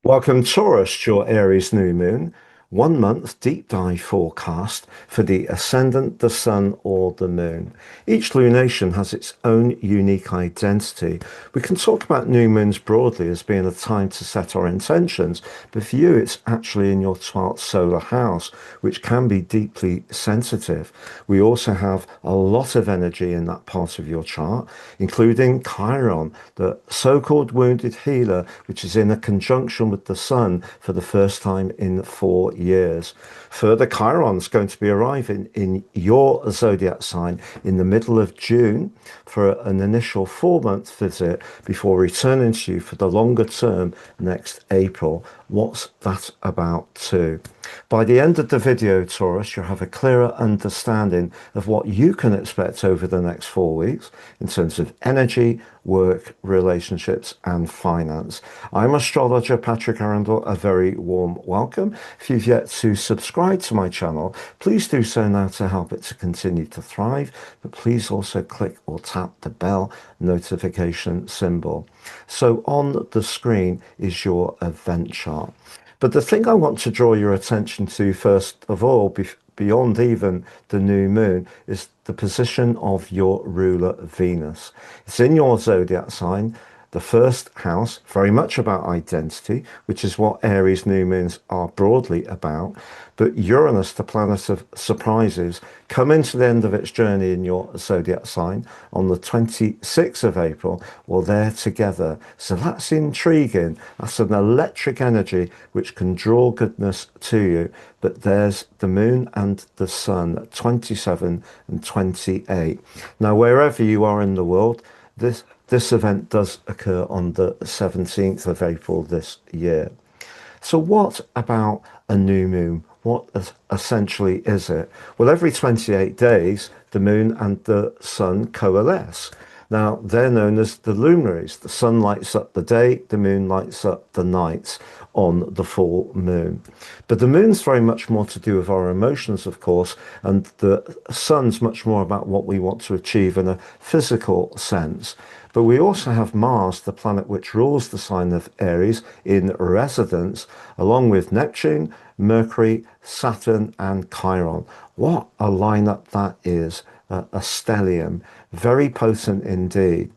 Welcome, Taurus, to your Aries new moon. 1 month deep dive forecast for the ascendant, the sun, or the moon. Each lunation has its own unique identity. We can talk about new moons broadly as being a time to set our intentions, but for you, it's actually in your 12th solar house, which can be deeply sensitive. We also have a lot of energy in that part of your chart, including Chiron, the so-called wounded healer, which is in a conjunction with the sun for the first time in 4 years. Further, Chiron's going to be arriving in your zodiac sign in the middle of June for an initial 4 month visit before returning to you for the longer term next April. What's that about too? By the end of the video, Taurus, you'll have a clearer understanding of what you can expect over the next 4 weeks in terms of energy, work, relationships, and finance. I'm astrologer Patrick Arundel. A very warm welcome. If you've yet to subscribe to my channel, please do so now to help it to continue to thrive, but please also click or tap the bell notification symbol. So on the screen is your event chart. But the thing I want to draw your attention to first of all, beyond even the new moon, is the position of your ruler Venus. It's in your zodiac sign, the first house, very much about identity, which is what Aries new moons are broadly about. But Uranus, the planet of surprises, coming to the end of its journey in your zodiac sign on the 26th of April. Well, they're together. So that's intriguing. That's an electric energy which can draw goodness to you. But there's the moon and the sun at 27 and 28. Now, wherever you are in the world, this event does occur on the 17th of April this year. So what about a new moon? What essentially is it? Well, every 28 days, the moon and the sun coalesce. Now, they're known as the luminaries. The sun lights up the day, the moon lights up the nights on the full moon. But the moon's very much more to do with our emotions, of course, and the sun's much more about what we want to achieve in a physical sense. But we also have Mars, the planet which rules the sign of Aries, in residence, along with Neptune, Mercury, Saturn, and Chiron. What a lineup that is, a stellium. Very potent indeed.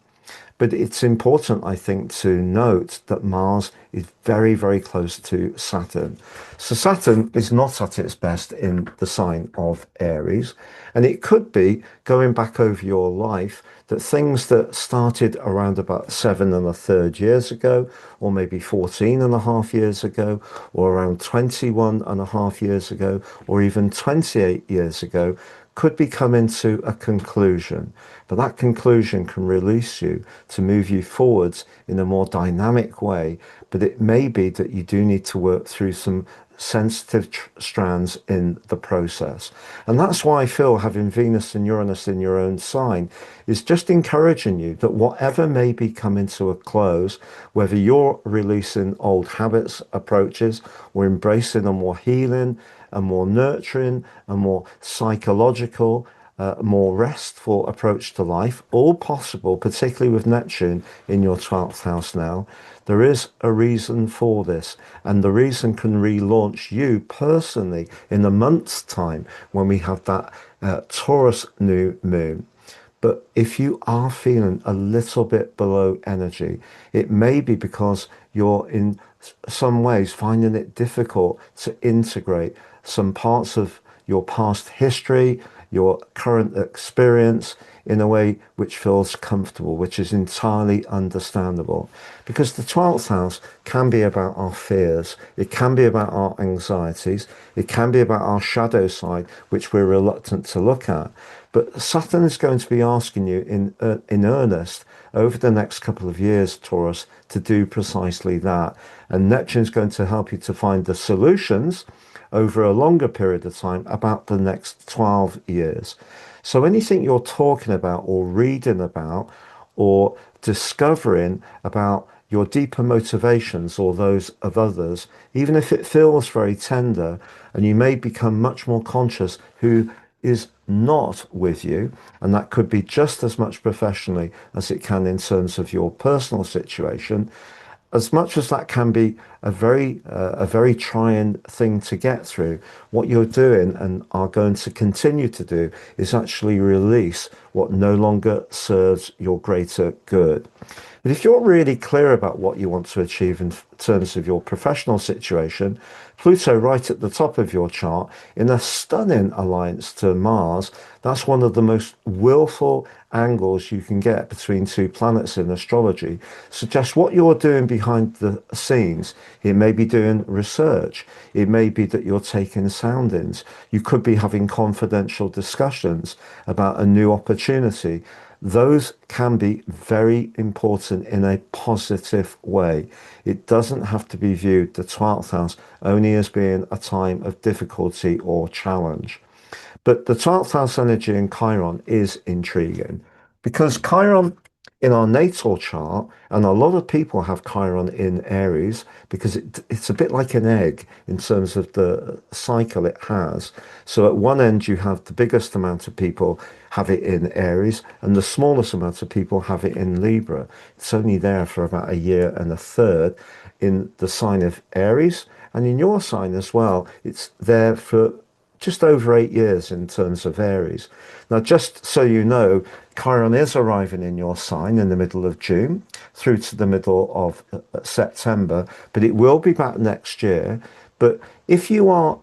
But it's important, I think, to note that Mars is very, very close to Saturn. So Saturn is not at its best in the sign of Aries. And it could be, going back over your life, that things that started around about 7 1/3 years ago, or maybe 14 1/2 years ago, or around 21 1/2 years ago, or even 28 years ago, could be coming to a conclusion. But that conclusion can release you to move you forwards in a more dynamic way. But it may be that you do need to work through some sensitive strands in the process. And that's why I feel having Venus and Uranus in your own sign is just encouraging you that whatever may be coming to a close, whether you're releasing old habits, approaches, or embracing a more healing, a more nurturing, a more psychological, more restful approach to life, all possible, particularly with Neptune in your 12th house now. There is a reason for this, and the reason can relaunch you personally in a month's time when we have that Taurus new moon. But if you are feeling a little bit below energy, it may be because you're in some ways finding it difficult to integrate some parts of your past history, your current experience, in a way which feels comfortable, which is entirely understandable. Because the 12th house can be about our fears, it can be about our anxieties, it can be about our shadow side, which we're reluctant to look at. But Saturn is going to be asking you in earnest over the next couple of years, Taurus, to do precisely that. And Neptune's going to help you to find the solutions over a longer period of time, about the next 12 years. So anything you're talking about or reading about or discovering about your deeper motivations or those of others, even if it feels very tender, and you may become much more conscious who is not with you, and that could be just as much professionally as it can in terms of your personal situation, as much as that can be a very trying thing to get through. What you're doing and are going to continue to do is actually release what no longer serves your greater good. But if you're really clear about what you want to achieve in terms of your professional situation, Pluto right at the top of your chart in a stunning alliance to Mars, that's one of the most willful angles you can get between two planets in astrology, suggests what you're doing behind the scenes. It may be doing research. It may be that you're taking soundings. You could be having confidential discussions about a new opportunity. Those can be very important in a positive way. It doesn't have to be viewed, the 12th house, only as being a time of difficulty or challenge. But the 12th house energy in Chiron is intriguing because Chiron in our natal chart, and a lot of people have Chiron in Aries because it's a bit like an egg in terms of the cycle it has. So at one end, you have the biggest amount of people have it in Aries, and the smallest amount of people have it in Libra. It's only there for about a year and a third in the sign of Aries, and in your sign as well. It's there for just over 8 years in terms of Aries. Now, just so you know, Chiron is arriving in your sign in the middle of June through to the middle of September, but it will be back next year. But if you are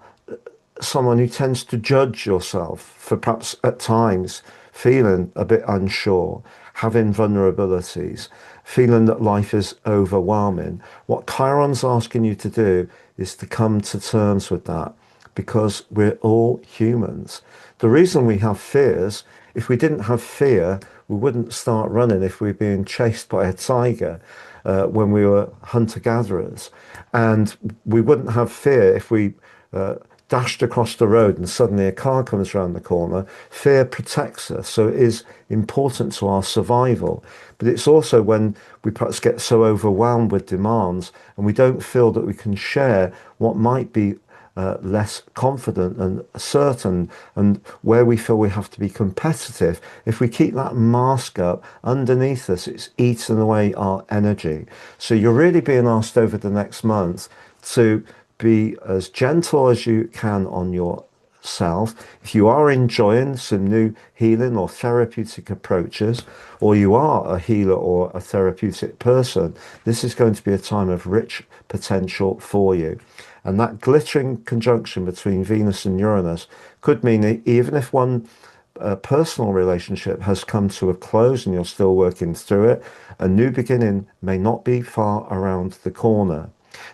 someone who tends to judge yourself for perhaps at times feeling a bit unsure, having vulnerabilities, feeling that life is overwhelming, what Chiron's asking you to do is to come to terms with that, because we're all humans. The reason we have fears, if we didn't have fear, we wouldn't start running if we were being chased by a tiger when we were hunter-gatherers. And we wouldn't have fear if we dashed across the road and suddenly a car comes around the corner. Fear protects us, so it is important to our survival. But it's also when we perhaps get so overwhelmed with demands and we don't feel that we can share what might be less confident and certain, and where we feel we have to be competitive. If we keep that mask up underneath us, it's eating away our energy. So you're really being asked over the next month to be as gentle as you can on yourself. If you are enjoying some new healing or therapeutic approaches, or you are a healer or a therapeutic person, this is going to be a time of rich potential for you. And that glittering conjunction between Venus and Uranus could mean that even if one personal relationship has come to a close and you're still working through it, a new beginning may not be far around the corner.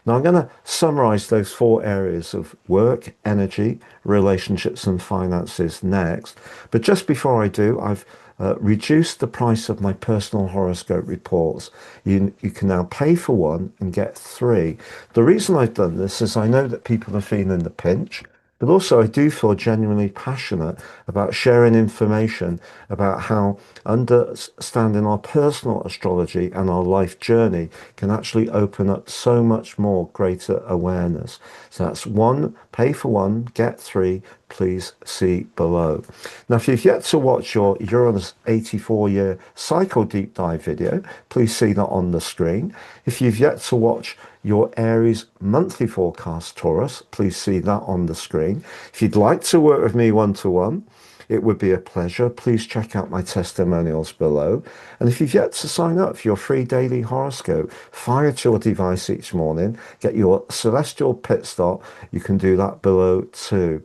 Now, I'm going to summarize those 4 areas of work, energy, relationships, and finances next. But just before I do, I've reduced the price of my personal horoscope reports. You can now pay for one and get 3. The reason I've done this is I know that people are feeling the pinch, but also I do feel genuinely passionate about sharing information about how understanding our personal astrology and our life journey can actually open up so much more greater awareness. So that's 1, pay for 1, get 3. Please see below. Now, if you've yet to watch your Uranus 84-year cycle deep dive video, please see that on the screen. If you've yet to watch your Aries monthly forecast, Taurus, please see that on the screen. If you'd like to work with me one-to-one, it would be a pleasure. Please check out my testimonials below. And if you've yet to sign up for your free daily horoscope, fire to your device each morning, get your celestial pit stop, you can do that below too.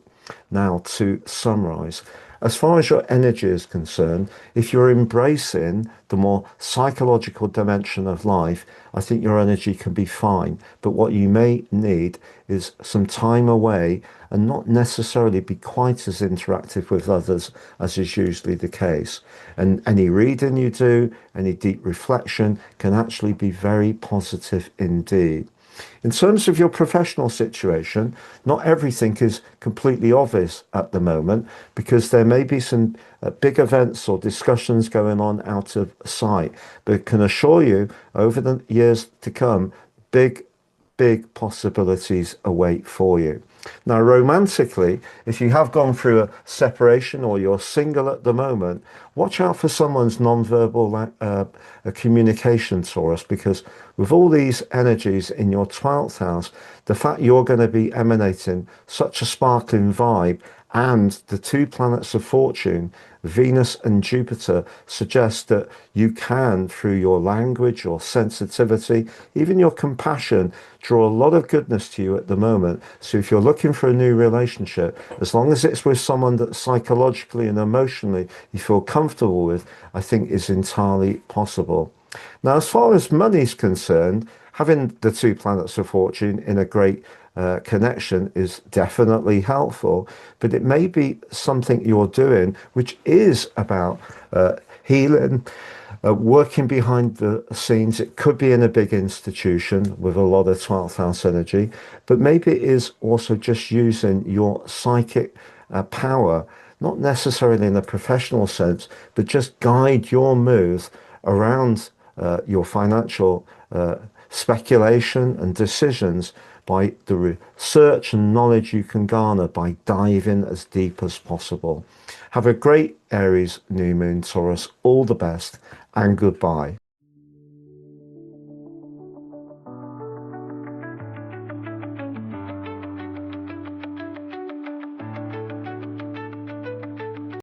Now, to summarize, as far as your energy is concerned, if you're embracing the more psychological dimension of life, I think your energy can be fine. But what you may need is some time away and not necessarily be quite as interactive with others as is usually the case. And any reading you do, any deep reflection can actually be very positive indeed. In terms of your professional situation, not everything is completely obvious at the moment because there may be some big events or discussions going on out of sight, but I can assure you over the years to come, big possibilities await for you. Now, romantically, if you have gone through a separation or you're single at the moment, watch out for someone's non-verbal communication, Taurus, because with all these energies in your 12th house, the fact you're going to be emanating such a sparkling vibe and the two planets of fortune, Venus and Jupiter, suggest that you can, through your language, your sensitivity, even your compassion, draw a lot of goodness to you at the moment. So if you're looking for a new relationship, as long as it's with someone that psychologically and emotionally you feel comfortable with, I think is entirely possible. Now, as far as money's concerned, having the two planets of fortune in a great connection is definitely helpful, but it may be something you're doing which is about healing, working behind the scenes. It could be in a big institution with a lot of 12th house energy, but maybe it is also just using your psychic power, not necessarily in a professional sense, but just guide your moves around your financial speculation and decisions by the research and knowledge you can garner by diving as deep as possible. Have a great Aries new moon, Taurus. All the best and goodbye.